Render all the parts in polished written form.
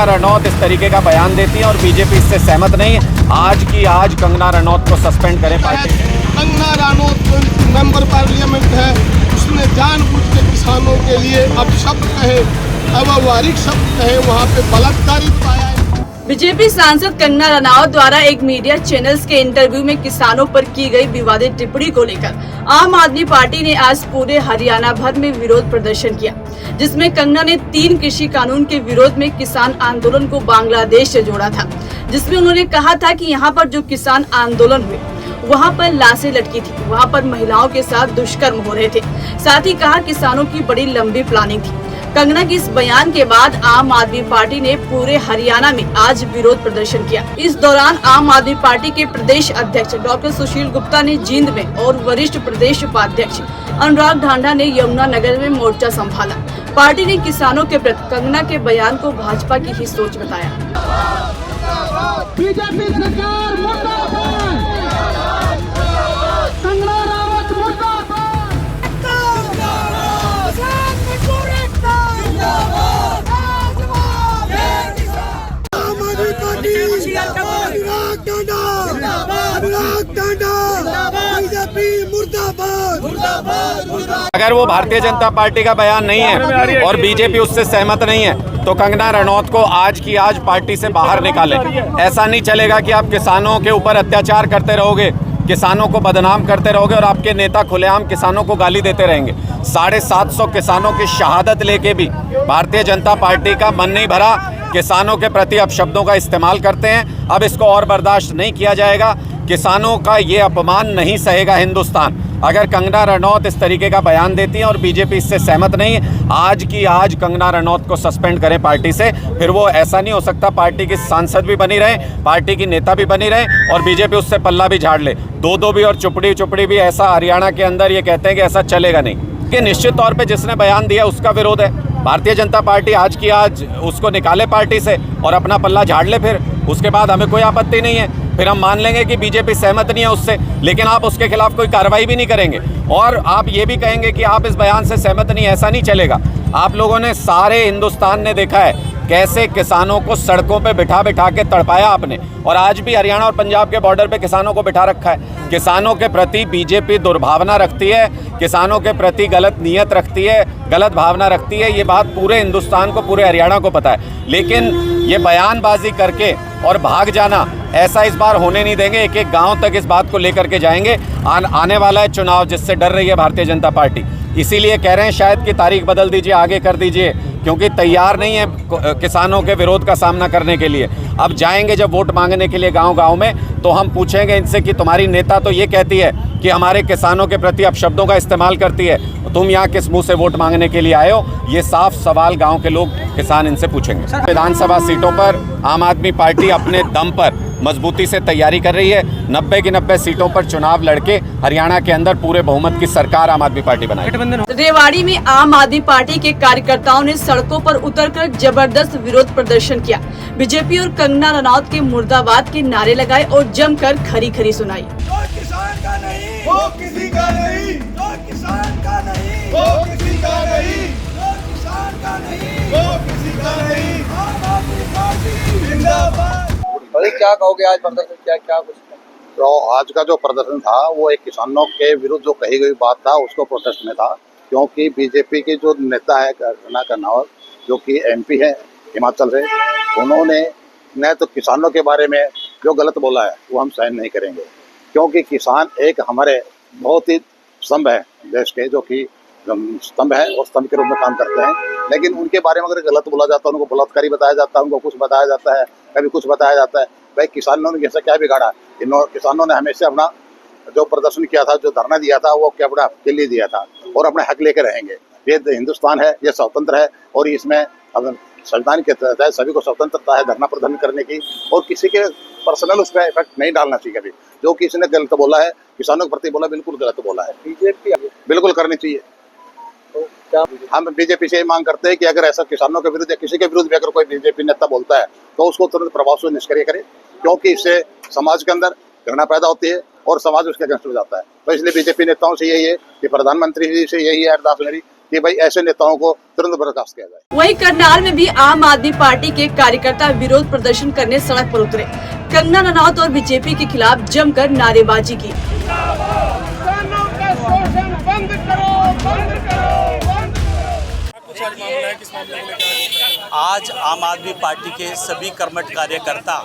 कंगना रनौत इस तरीके का बयान देती हैं और बीजेपी इससे सहमत नहीं है। आज की आज कंगना रनौत को सस्पेंड करें party. Kangana Ranaut member parliament है, उसने जानबूझ के किसानों के लिए अब शब्द कहे, अव्यवहारिक शब्द कहे, वहाँ पे बलात्कारी बताया है। बीजेपी सांसद कंगना रनौत द्वारा एक मीडिया चैनल्स के इंटरव्यू में किसानों पर की गई विवादित टिप्पणी को लेकर आम आदमी पार्टी ने आज पूरे हरियाणा भर में विरोध प्रदर्शन किया, जिसमें कंगना ने 3 कृषि कानून के विरोध में किसान आंदोलन को बांग्लादेश से जोड़ा था, जिसमें उन्होंने कहा था कि यहाँ पर जो किसान आंदोलन हुए वहाँ पर लाशें लटकी थी, वहाँ पर महिलाओं के साथ दुष्कर्म हो रहे थे। साथ ही कहा किसानों की बड़ी लंबी प्लानिंग थी। कंगना के इस बयान के बाद आम आदमी पार्टी ने पूरे हरियाणा में आज विरोध प्रदर्शन किया। इस दौरान आम आदमी पार्टी के प्रदेश अध्यक्ष डॉक्टर सुशील गुप्ता ने जींद में और वरिष्ठ प्रदेश उपाध्यक्ष अनुराग ढांडा ने यमुनानगर में मोर्चा संभाला। पार्टी ने किसानों के प्रति कंगना के बयान को भाजपा की ही सोच बताया। बीजेपी सरकार मुर्दाबाद, कंगना रनौत मुर्दाबाद, अगर वो भारतीय जनता पार्टी का बयान नहीं है और बीजेपी उससे सहमत नहीं है तो कंगना रनौत को आज की आज पार्टी से बाहर निकालें। ऐसा नहीं चलेगा कि आप किसानों के ऊपर अत्याचार करते रहोगे, किसानों को बदनाम करते रहोगे और आपके नेता खुलेआम किसानों को गाली देते रहेंगे। 750 किसानों की शहादत लेके भी भारतीय जनता पार्टी का मन नहीं भरा, किसानों के प्रति अपशब्दों का इस्तेमाल करते हैं। अब इसको और बर्दाश्त नहीं किया जाएगा। किसानों का ये अपमान नहीं सहेगा हिंदुस्तान। अगर कंगना रनौत इस तरीके का बयान देती हैं और बीजेपी इससे सहमत नहीं है, आज की आज कंगना रनौत को सस्पेंड करें पार्टी से। फिर वो ऐसा नहीं हो सकता, पार्टी की सांसद भी बनी रहे, पार्टी की नेता भी बनी रहे और बीजेपी उससे पल्ला भी झाड़ ले। दो भी और चुपड़ी भी ऐसा हरियाणा के अंदर ये कहते हैं कि ऐसा चलेगा नहीं। कि निश्चित तौर पे जिसने बयान दिया उसका विरोध है। भारतीय जनता पार्टी आज की आज उसको निकाले पार्टी से और अपना पल्ला झाड़ ले, फिर उसके बाद हमें कोई आपत्ति नहीं है। फिर हम मान लेंगे कि बीजेपी सहमत नहीं है उससे, लेकिन आप उसके खिलाफ कोई कार्रवाई भी नहीं करेंगे और आप ये भी कहेंगे कि आप इस बयान से सहमत नहीं, ऐसा नहीं चलेगा। आप लोगों ने, सारे हिंदुस्तान ने देखा है कैसे किसानों को सड़कों पे बिठा के तड़पाया आपने, और आज भी हरियाणा और पंजाब के बॉर्डर पे किसानों को बिठा रखा है। किसानों के प्रति बीजेपी दुर्भावना रखती है, किसानों के प्रति गलत नीयत रखती है, गलत भावना रखती है। ये बात पूरे हिंदुस्तान को, पूरे हरियाणा को पता है। लेकिन ये बयानबाजी करके और भाग जाना, ऐसा इस बार होने नहीं देंगे। एक एक गांव तक इस बात को लेकर के जाएंगे। आने वाला है चुनाव, जिससे डर रही है भारतीय जनता पार्टी। इसीलिए कह रहे हैं शायद कि तारीख बदल दीजिए, आगे कर दीजिए, क्योंकि तैयार नहीं है किसानों के विरोध का सामना करने के लिए। अब जाएंगे जब वोट मांगने के लिए गांव में, तो हम पूछेंगे इनसे कि तुम्हारी नेता तो ये कहती है कि हमारे किसानों के प्रति अपशब्दों का इस्तेमाल करती है, तुम यहाँ किस मुंह से वोट मांगने के लिए आए हो? ये साफ सवाल गांव के लोग, किसान इनसे पूछेंगे। विधानसभा सीटों पर आम आदमी पार्टी अपने दम पर मजबूती से तैयारी कर रही है। 90 की 90 सीटों पर चुनाव लड़के हरियाणा के अंदर पूरे बहुमत की सरकार आम आदमी पार्टी बनाई। रेवाड़ी में आम आदमी पार्टी के कार्यकर्ताओं ने सड़कों पर उतरकर जबरदस्त विरोध प्रदर्शन किया। बीजेपी और कंगना रनौत के मुर्दाबाद के नारे लगाए और जमकर खरी सुनाई। जो किसान का नहीं वो किसी का नहीं, जो किसान का नहीं वो किसी का नहीं, जो किसान का नहीं वो किसी का नहीं। आम आदमी पार्टी जिंदाबाद। भाई क्या कहोगे आज प्रदर्शन क्या कुछ? तो आज का जो प्रदर्शन था वो एक किसानों के विरुद्ध जो कही गई बात था उसको प्रोटेस्ट में था, क्योंकि बीजेपी की जो नेता है कंगना रनौत, जो कि एमपी है हिमाचल से, उन्होंने न तो किसानों के बारे में जो गलत बोला है वो हम सहन नहीं करेंगे, क्योंकि किसान एक हमारे बहुत ही स्तंभ है देश के, जो कि स्तंभ है और स्तंभ के रूप में काम करते हैं। लेकिन उनके बारे में अगर गलत बोला जाता है, उनको बलात्कारी बताया जाता है, उनको कुछ बताया जाता है, कभी कुछ बताया जाता है। भाई किसानों ने जैसे क्या बिगाड़ा? किसानों ने हमेशा अपना जो प्रदर्शन किया था, जो धरना दिया था, वो क्या अपना हक के लिए दिया था और अपने हक लेकर रहेंगे। ये हिंदुस्तान है, ये स्वतंत्र है और इसमें अब संविधान के तहत सभी को स्वतंत्रता है धरना प्रदर्शन करने की, और किसी के पर्सनल उस पर इफेक्ट नहीं डालना चाहिए कभी। जो किसी ने गलत बोला है, किसानों के प्रति बोला, बिल्कुल गलत बोला है। बीजेपी बिल्कुल करनी चाहिए। तो हम बीजेपी से मांग करते हैं कि अगर ऐसा किसानों के विरुद्ध या किसी के विरुद्ध भी अगर कोई बीजेपी नेता बोलता है तो उसको तुरंत प्रभाव से निष्क्रिय करे, क्योंकि इससे समाज के अंदर घृणा पैदा होती है और समाज उसके अगेंस्ट हो जाता है। तो इसलिए बीजेपी नेताओं से यही है कि प्रधानमंत्री जी से यही है अरदास मेरी कि भाई ऐसे नेताओं को तुरंत बर्खास्त किया जाए। वहीं करनाल में भी आम आदमी पार्टी के कार्यकर्ता विरोध प्रदर्शन करने सड़क पर उतरे। कंगना रनौत और बीजेपी के खिलाफ जमकर नारेबाजी की। किसानों का शोषण बंद करो, बंद करो, बंद करो। आज आम आदमी पार्टी के सभी कर्मठ कार्यकर्ता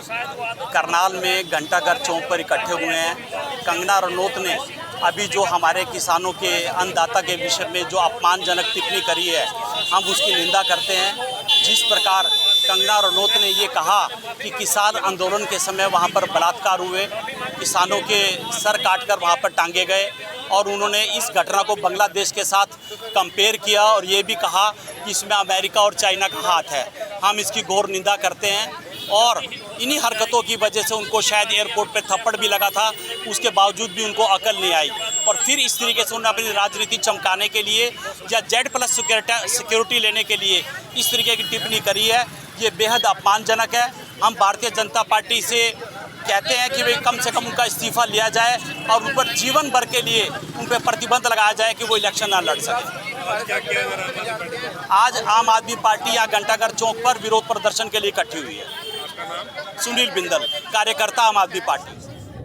करनाल में घंटाघर चौक पर इकट्ठे हुए हैं। कंगना रनौत ने अभी जो हमारे किसानों के अन्नदाता के विषय में जो अपमानजनक टिप्पणी करी है, हम उसकी निंदा करते हैं। जिस प्रकार कंगना रनौत ने ये कहा कि किसान आंदोलन के समय वहाँ पर बलात्कार हुए, किसानों के सर काटकर वहाँ पर टांगे गए, और उन्होंने इस घटना को बांग्लादेश के साथ कंपेयर किया और ये भी कहा कि इसमें अमेरिका और चाइना का हाथ है। हम इसकी घोर निंदा करते हैं और इन्हीं हरकतों की वजह से उनको शायद एयरपोर्ट पे थप्पड़ भी लगा था, उसके बावजूद भी उनको अकल नहीं आई और फिर इस तरीके से उन्होंने अपनी राजनीति चमकाने के लिए या Z+ सिक्योरिटी लेने के लिए इस तरीके की टिप्पणी करी है। ये बेहद अपमानजनक है। हम भारतीय जनता पार्टी से कहते हैं कि भाई कम से कम उनका इस्तीफा लिया जाए और उन पर जीवन भर के लिए उन पर प्रतिबंध लगाया जाए कि वो इलेक्शन ना लड़ सके। आज आम आदमी पार्टी यहाँ घंटाघर चौक पर विरोध प्रदर्शन के लिए इकट्ठी हुई है। सुनील बिंदल, कार्यकर्ता आम आदमी पार्टी।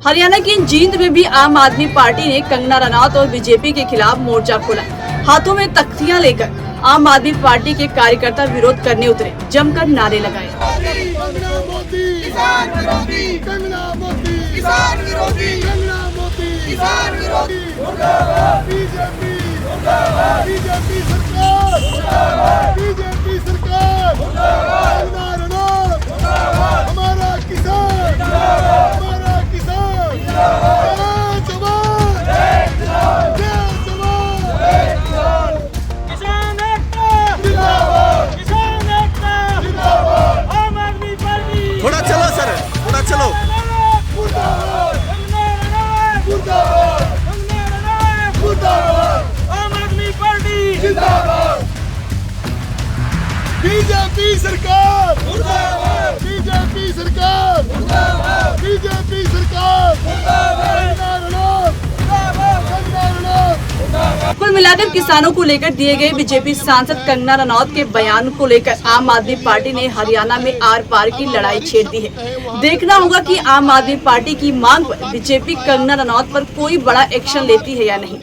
हरियाणा की जींद में भी आम आदमी पार्टी ने कंगना रनौत और बीजेपी के खिलाफ मोर्चा खोला। हाथों में तख्तियां लेकर आम आदमी पार्टी के कार्यकर्ता विरोध करने उतरे, जमकर नारे लगाए। कंगना मोदी किसान विरोधी, कंगना मोदी किसान विरोधी, कंगना मोदी किसान विरोधी, मुर्दाबाद बीजेपी, मुर्दाबाद बीजेपी सरकार, मुर्दाबाद बीजेपी सरकार, मुर्दाबाद कंगना रनौत, मुर्दाबाद हमारा किसान, मुर्दाबाद हमारा किसान, मुर्दाबाद जय जवान, जय किसान, जय जवान, जय किसान, किसान एकता जिंदाबाद, किसान एकता जिंदाबाद, आम आदमी पार्टी थोड़ा चलो सर, थोड़ा चलो। मुर्दाबाद, कंगना रनौत, मुर्दाबाद, कंगना रनौत, मुर्दाबाद, आम आदमी पार्टी जिंदाबाद, बीजेपी सरकार, मुर्दाबाद, बीजेपी सरकार, मुर्दाबाद, बीजेपी सरकार, मुर्दाबाद, कंगना रनौत, मुर्दाबाद, कंगना रनौत, मुर्दाबाद। कुल मिलाकर किसानों को लेकर दिए गए बीजेपी सांसद कंगना रनौत के बयान को लेकर आम आदमी पार्टी ने हरियाणा में आर पार की लड़ाई छेड़ दी है। देखना होगा कि आम आदमी पार्टी की मांग पर बीजेपी कंगना रनौत पर कोई बड़ा एक्शन लेती है या नहीं।